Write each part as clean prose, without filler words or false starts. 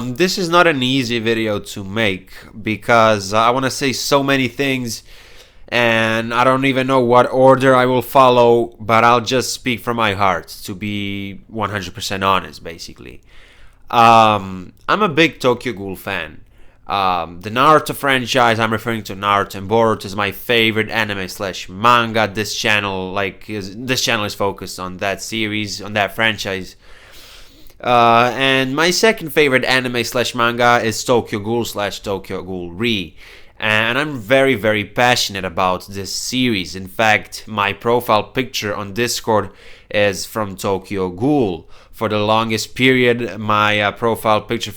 This is not an easy video to make because I want to say so many things and I don't even know what order I will follow, but I'll just speak from my heart to be 100% honest, basically. I'm a big Tokyo Ghoul fan. The Naruto franchise, I'm referring to Naruto and Boruto, is my favorite anime slash manga. This channel is focused on that series, on that franchise. And my second favorite anime slash manga is Tokyo Ghoul slash Tokyo Ghoul Re. And I'm very, very passionate about this series. In fact, my profile picture on Discord is from Tokyo Ghoul. For the longest period, my profile picture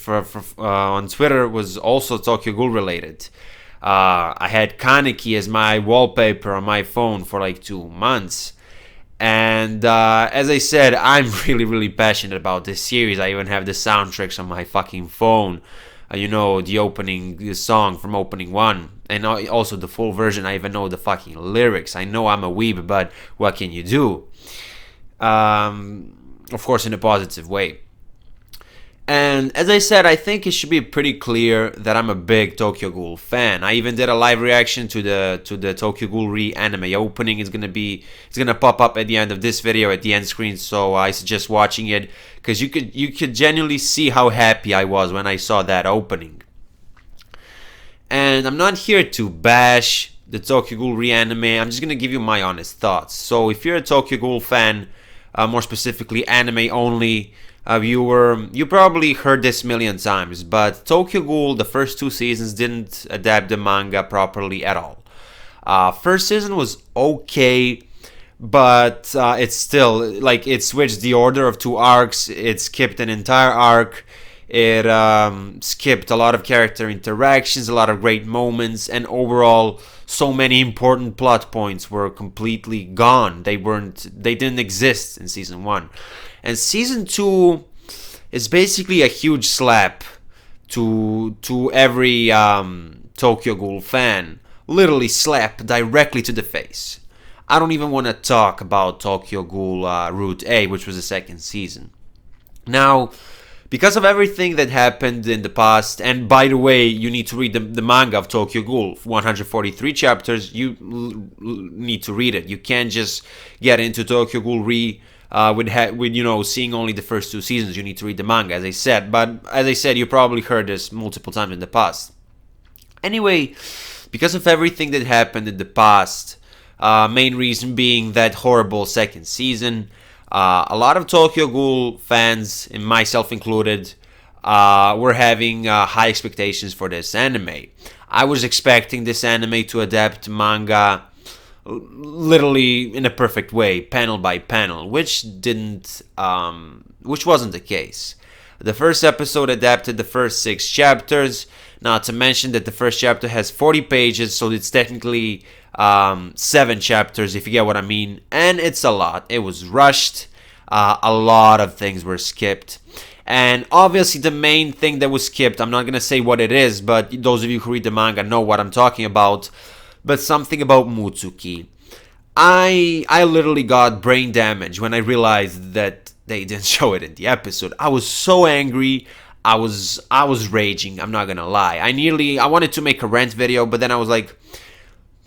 on Twitter was also Tokyo Ghoul related. I had Kaneki as my wallpaper on my phone for like 2 months. And as I said, I'm really, really passionate about this series. I even have the soundtracks on my fucking phone. The opening song from opening 1. And also the full version. I even know the fucking lyrics. I know I'm a weeb, but what can you do? Of course, in a positive way. And as I said, I think it should be pretty clear that I'm a big Tokyo Ghoul fan. I even did a live reaction to the Tokyo Ghoul Re anime opening. It's gonna pop up at the end of this video at the end screen. So I suggest watching it because you could genuinely see how happy I was when I saw that opening. And I'm not here to bash the Tokyo Ghoul Re anime. I'm just gonna give you my honest thoughts. So if you're a Tokyo Ghoul fan, more specifically anime only viewer, you probably heard this a million times, but Tokyo Ghoul, the first 2 seasons, didn't adapt the manga properly at all. First season was okay, but it's still, like, it switched the order of 2 arcs, it skipped an entire arc, it skipped a lot of character interactions, a lot of great moments, and overall, so many important plot points were completely gone. They didn't exist in season 1. And season 2 is basically a huge slap to every Tokyo Ghoul fan. Literally slap directly to the face. I don't even want to talk about Tokyo Ghoul Route A, which was the second season. Now, because of everything that happened in the past, and by the way, you need to read the manga of Tokyo Ghoul, 143 chapters, you need to read it. You can't just get into Tokyo Ghoul Re with seeing only the first 2 seasons. You need to read the manga, as I said. But as I said, you probably heard this multiple times in the past. Anyway, because of everything that happened in the past, main reason being that horrible second season, a lot of Tokyo Ghoul fans, and myself included, were having high expectations for this anime. I was expecting this anime to adapt manga literally in a perfect way, panel by panel, which wasn't the case. The first episode adapted the first 6 chapters, not to mention that the first chapter has 40 pages, so it's technically 7 chapters, if you get what I mean, and it's a lot. It was rushed, a lot of things were skipped, and obviously the main thing that was skipped, I'm not gonna say what it is, but those of you who read the manga know what I'm talking about, but something about Mutsuki. I literally got brain damage when I realized that they didn't show it in the episode. I was so angry. I was raging, I'm not gonna lie. I wanted to make a rant video, but then I was like,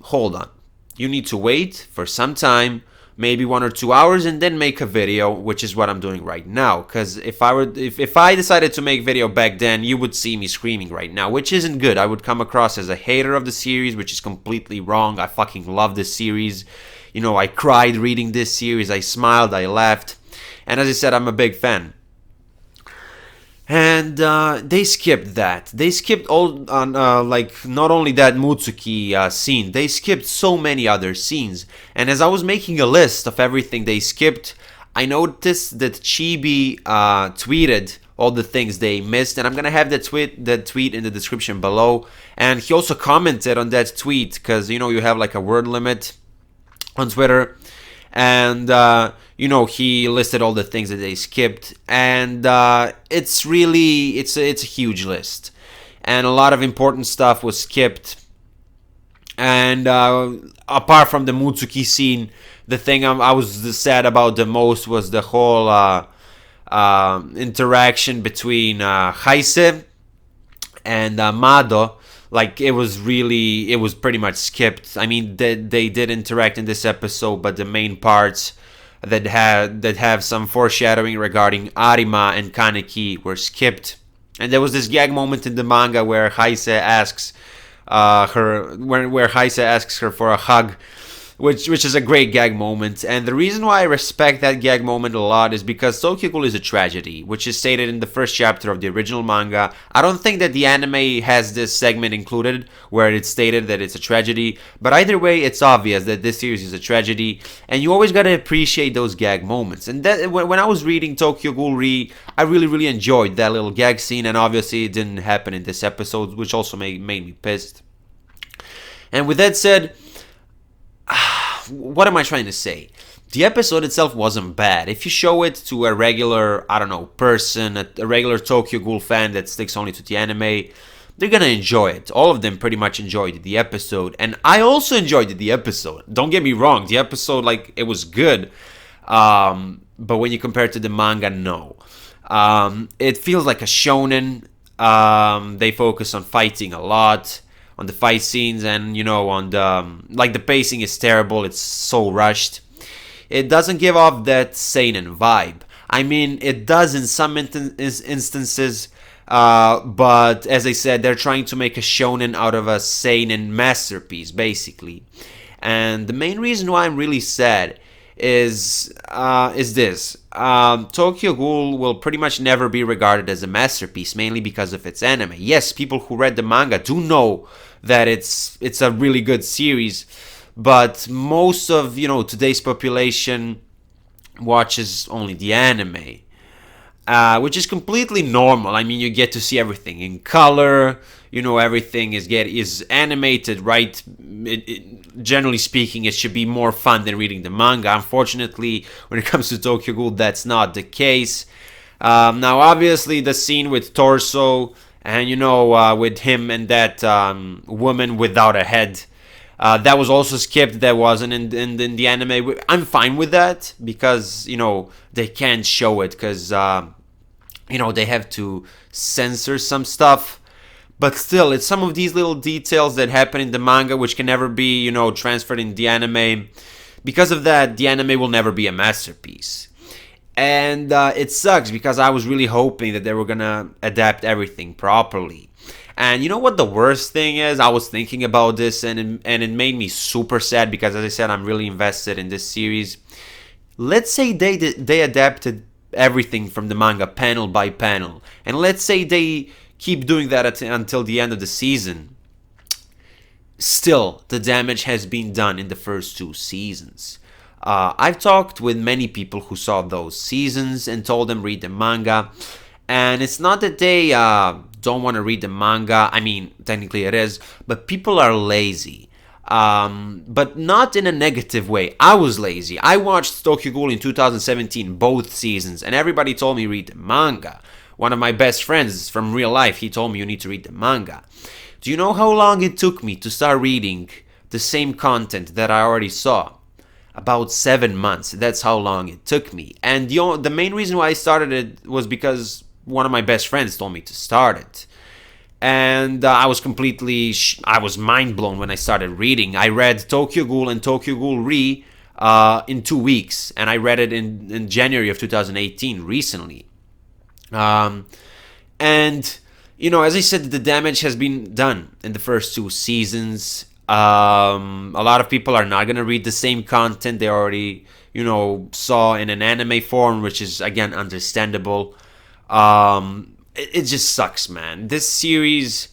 hold on. You need to wait for some time, maybe 1 or 2 hours, and then make a video, which is what I'm doing right now. Because if I decided to make video back then, you would see me screaming right now, which isn't good. I would come across as a hater of the series, which is completely wrong. I fucking love this series. I cried reading this series. I smiled, I laughed, and as I said, I'm a big fan. And they skipped that. They skipped all on not only that Mutsuki scene. They skipped so many other scenes. And as I was making a list of everything they skipped, I noticed that Chibi tweeted all the things they missed, and I'm gonna have that tweet in the description below. And he also commented on that tweet because you have like a word limit on Twitter, and he listed all the things that they skipped, and it's a huge list, and a lot of important stuff was skipped. And apart from the Mutsuki scene, the thing I was sad about the most was the whole interaction between Heise and Mado. Like it was pretty much skipped. I mean, they did interact in this episode, but the main parts that have some foreshadowing regarding Arima and Kaneki were skipped. And there was this gag moment in the manga where Heise asks where Heise asks her for a hug, which is a great gag moment. And the reason why I respect that gag moment a lot is because Tokyo Ghoul is a tragedy, which is stated in the first chapter of the original manga. I don't think that the anime has this segment included where it's stated that it's a tragedy, but either way, it's obvious that this series is a tragedy, and you always gotta appreciate those gag moments. And that when I was reading Tokyo Ghoul Re, I really enjoyed that little gag scene, and obviously it didn't happen in this episode, which also made me pissed. And with that said, what am I trying to say? The episode itself wasn't bad. If you show it to a regular, I don't know, person, a regular Tokyo Ghoul fan that sticks only to the anime, they're gonna enjoy it. All of them pretty much enjoyed the episode, and I also enjoyed the episode. Don't get me wrong, the episode, like, it was good, but when you compare it to the manga, no. It feels like a shonen. They focus on fighting a lot, on the fight scenes, and on the pacing is terrible. It's so rushed. It doesn't give off that seinen vibe. I mean, it does in some instances, but as I said, they're trying to make a shonen out of a seinen masterpiece, basically. And the main reason why I'm really sad is this. Tokyo Ghoul will pretty much never be regarded as a masterpiece, mainly because of its anime. Yes, people who read the manga do know that it's a really good series, but most of today's population watches only the anime, which is completely normal. I mean, you get to see everything in color. Everything is animated, right? Generally speaking, it should be more fun than reading the manga. Unfortunately, when it comes to Tokyo Ghoul, that's not the case. Now, obviously, the scene with Torso and with him and that woman without a head, that was also skipped. That wasn't in the anime. I'm fine with that because they can't show it because they have to censor some stuff. But still, it's some of these little details that happen in the manga which can never be, transferred in the anime. Because of that, the anime will never be a masterpiece. And it sucks because I was really hoping that they were gonna adapt everything properly. And you know what the worst thing is? I was thinking about this and it made me super sad because, as I said, I'm really invested in this series. Let's say they adapted everything from the manga panel by panel. And let's say they keep doing that until the end of the season. Still, the damage has been done in the first 2 seasons. I've talked with many people who saw those seasons and told them read the manga. And it's not that they don't want to read the manga. I mean, technically it is. But people are lazy. But not in a negative way. I was lazy. I watched Tokyo Ghoul in 2017, both seasons. And everybody told me read the manga. One of my best friends from real life, he told me you need to read the manga. Do you know how long it took me to start reading the same content that I already saw? About 7 months. That's how long it took me. And the main reason why I started it was because one of my best friends told me to start it. And I was I was mind blown when I started reading. I read Tokyo Ghoul and Tokyo Ghoul Re in 2 weeks. And I read it in January of 2018, recently. And as I said, the damage has been done in the first 2 seasons. A lot of people are not going to read the same content they already, saw in an anime form, which is, again, understandable. It just sucks, man. This series,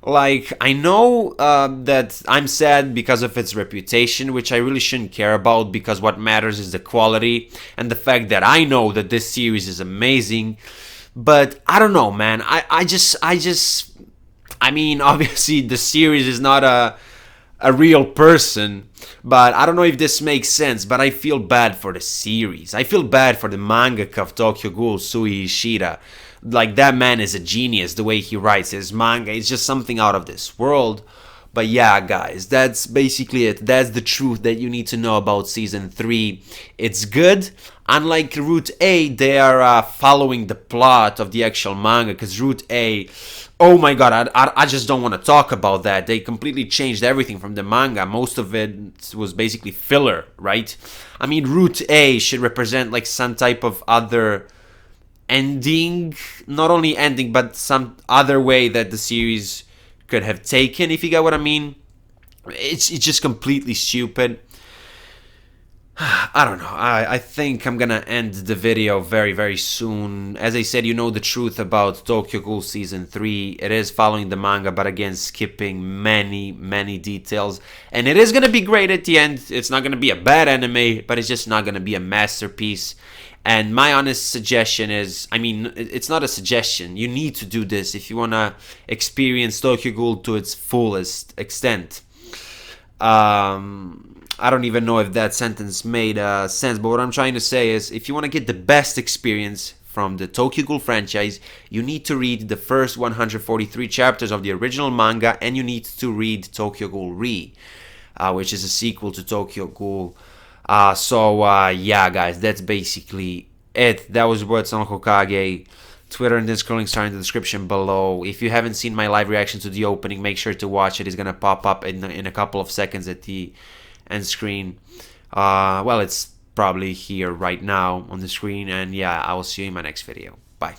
I know that I'm sad because of its reputation, which I really shouldn't care about because what matters is the quality and the fact that I know that this series is amazing. But I don't know, man. I mean, obviously the series is not a real person, but I don't know if this makes sense, but I feel bad for the series. I feel bad for the mangaka of Tokyo Ghoul, Sui Ishida. That man is a genius. The way he writes his manga is just something out of this world. But yeah, guys, that's basically it. That's the truth that you need to know about season 3. It's good. Unlike Route A, they are following the plot of the actual manga, because Route A, oh my god, I just don't want to talk about that. They completely changed everything from the manga. Most of it was basically filler, right? I mean, Route A should represent like some type of other ending, not only ending, but some other way that the series could have taken, if you get what I mean. It's just completely stupid. I don't know. I think I'm gonna end the video very, very soon. As I said, you know the truth about Tokyo Ghoul Season 3. It is following the manga, but again, skipping many, many details. And it is gonna be great at the end. It's not gonna be a bad anime, but it's just not gonna be a masterpiece. And my honest suggestion is, I mean, it's not a suggestion. You need to do this if you wanna experience Tokyo Ghoul to its fullest extent. I don't even know if that sentence made sense, but what I'm trying to say is, if you want to get the best experience from the Tokyo Ghoul franchise, you need to read the first 143 chapters of the original manga, and you need to read Tokyo Ghoul Re, which is a sequel to Tokyo Ghoul. Yeah, guys, that's basically it. That was Words on Hokage. Twitter and Discord links are in the description below. If you haven't seen my live reaction to the opening, make sure to watch it. It's gonna pop up in a couple of seconds at the end screen. Well, it's probably here right now on the screen. And yeah, I will see you in my next video. Bye.